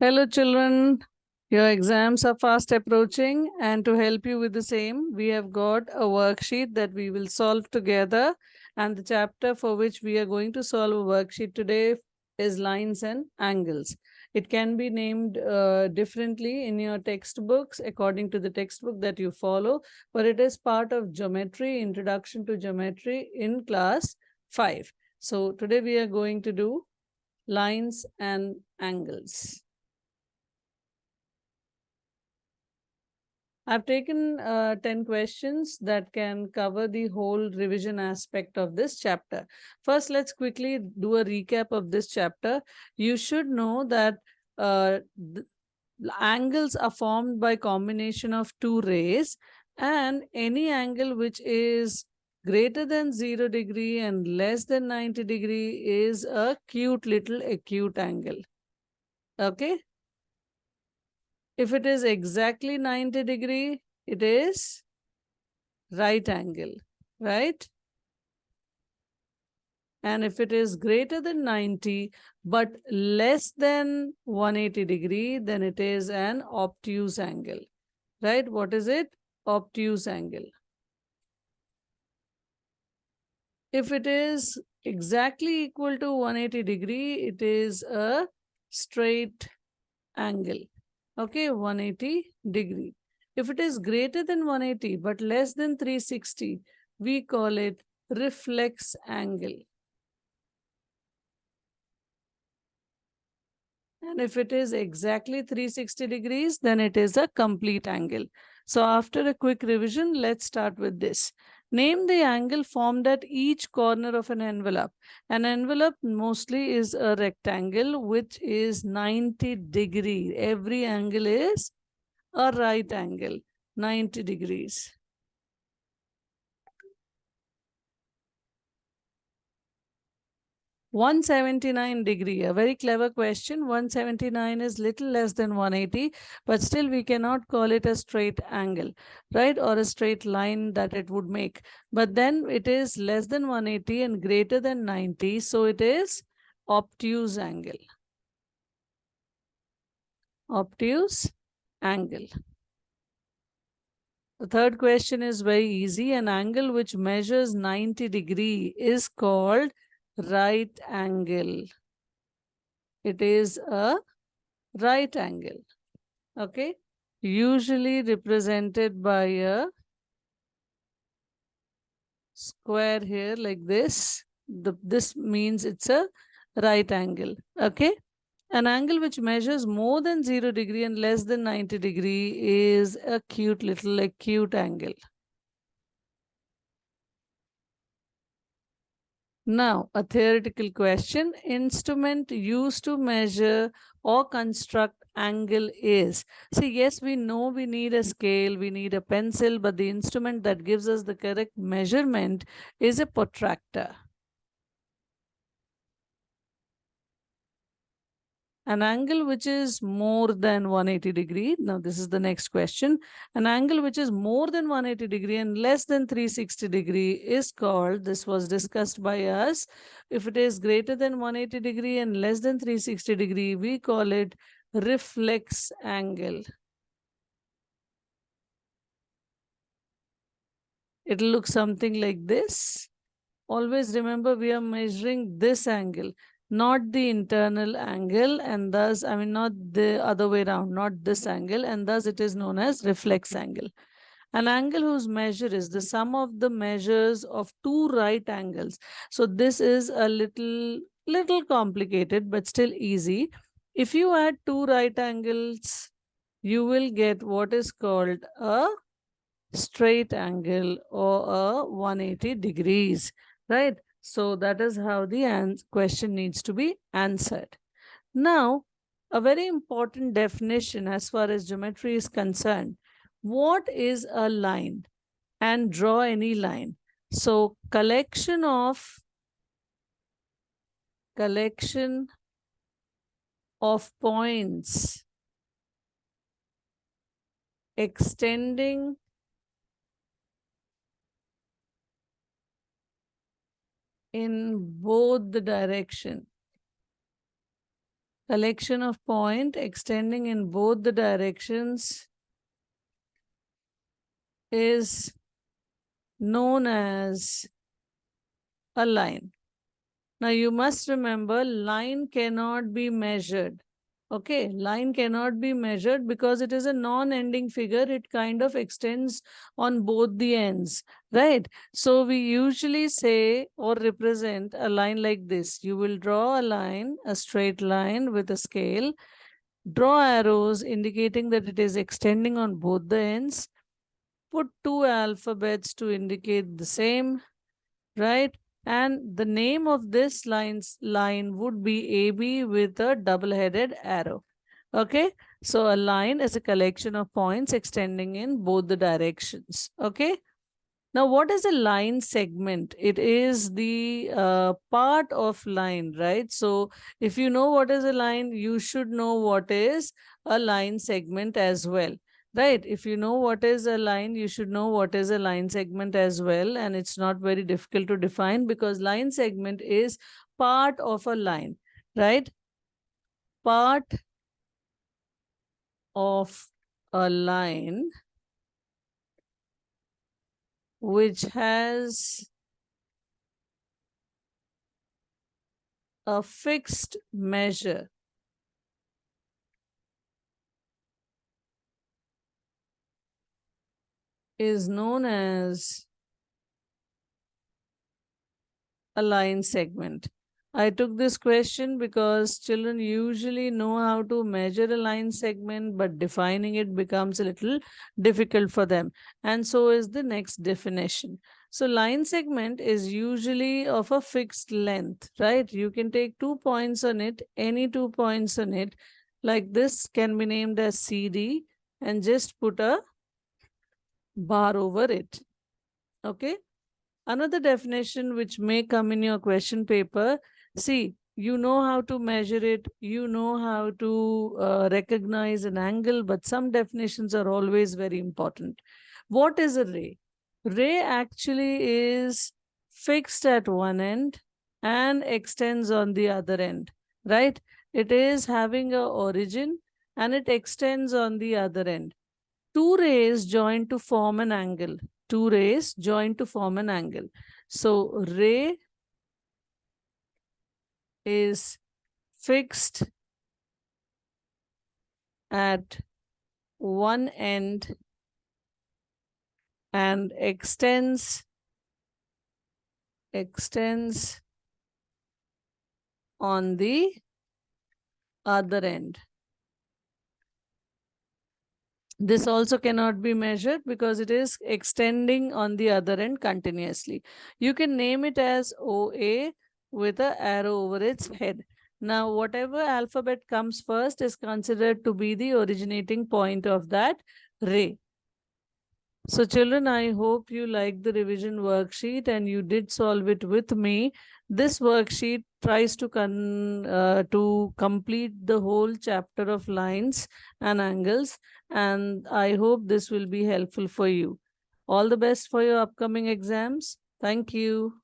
Hello, children. Your exams are fast approaching, and to help you with the same, we have got a worksheet that we will solve together. And the chapter for which we are going to solve a worksheet today is lines and angles. It can be named differently in your textbooks according to the textbook that you follow, but it is part of geometry, introduction to geometry in class 5. So today we are going to do lines and angles. I've taken 10 questions that can cover the whole revision aspect of this chapter. First, let's quickly do a recap of this chapter. You should know that angles are formed by combination of two rays, and any angle which is greater than 0 degree and less than 90 degree is a cute little acute angle. Okay? If it is exactly 90 degree, it is right angle, right? And if it is greater than 90 but less than 180 degree, then it is an obtuse angle, right? What is it? Obtuse angle. If it is exactly equal to 180 degree, it is a straight angle. Okay, 180 degree. If it is greater than 180 but less than 360, we call it reflex angle. And if it is exactly 360 degrees, then it is a complete angle. So after a quick revision, let's start with this. Name the angle formed at each corner of an envelope. An envelope mostly is a rectangle which is 90 degree. Every angle is a right angle, 90 degrees. 179 degree, a very clever question. 179 is little less than 180, but still we cannot call it a straight angle, right? Or a straight line that it would make. But then it is less than 180 and greater than 90, so it is obtuse angle. Obtuse angle. The third question is very easy. An angle which measures 90 degree is called right angle. It is a right angle, okay, usually represented by a square here like this. This means it's a right angle, okay. An angle which measures more than 0 degree and less than 90 degree is a cute little acute angle. Now, a theoretical question. Instrument used to measure or construct angle is. See, yes, we know we need a scale, we need a pencil, but the instrument that gives us the correct measurement is a protractor. An angle which is more than 180 degree. Now, this is the next question. An angle which is more than 180 degree and less than 360 degree is called, this was discussed by us. If it is greater than 180 degree and less than 360 degree, we call it reflex angle. It'll look something like this. Always remember, we are measuring this angle, not the internal angle, and thus, I mean, not the other way around, not this angle, and thus it is known as reflex angle. An angle whose measure is the sum of the measures of two right angles. So this is a little complicated, but still easy. If you add two right angles, you will get what is called a straight angle or a 180 degrees, right? So that is how the question needs to be answered. Now, a very important definition as far as geometry is concerned. What is a line? And draw any line. So collection of points extending in both the direction. Collection of point extending in both the directions is known as a line. Now you must remember, line cannot be measured. Okay, line cannot be measured because it is a non-ending figure. It kind of extends on both the ends, right? So we usually say or represent a line like this. You will draw a line, a straight line with a scale, draw arrows indicating that it is extending on both the ends, put two alphabets to indicate the same, right? And the name of this line would be AB with a double-headed arrow. Okay, so a line is a collection of points extending in both the directions. Okay, now, what is a line segment? It is the part of line, right? So, if you know what is a line, you should know what is a line segment as well, right? If you know what is a line, you should know what is a line segment as well. And it's not very difficult to define because line segment is part of a line, right? Part of a line which has a fixed measure is known as a line segment. I took this question because children usually know how to measure a line segment, but defining it becomes a little difficult for them. And so is the next definition. So, line segment is usually of a fixed length, right? You can take 2 points on it, any 2 points on it, like this can be named as CD, and just put a bar over it. Okay. Another definition which may come in your question paper, see, you know how to measure it, you know how to recognize an angle, but some definitions are always very important. What is a ray? Ray actually is fixed at one end and extends on the other end, right? It is having a origin and it extends on the other end. Two rays join to form an angle. Two rays join to form an angle. So ray is fixed at one end and extends on the other end. This also cannot be measured because it is extending on the other end continuously. You can name it as OA with an arrow over its head. Now, whatever alphabet comes first is considered to be the originating point of that ray. So children, I hope you liked the revision worksheet and you did solve it with me. This worksheet tries to complete the whole chapter of lines and angles, and I hope this will be helpful for you. All the best for your upcoming exams. Thank you.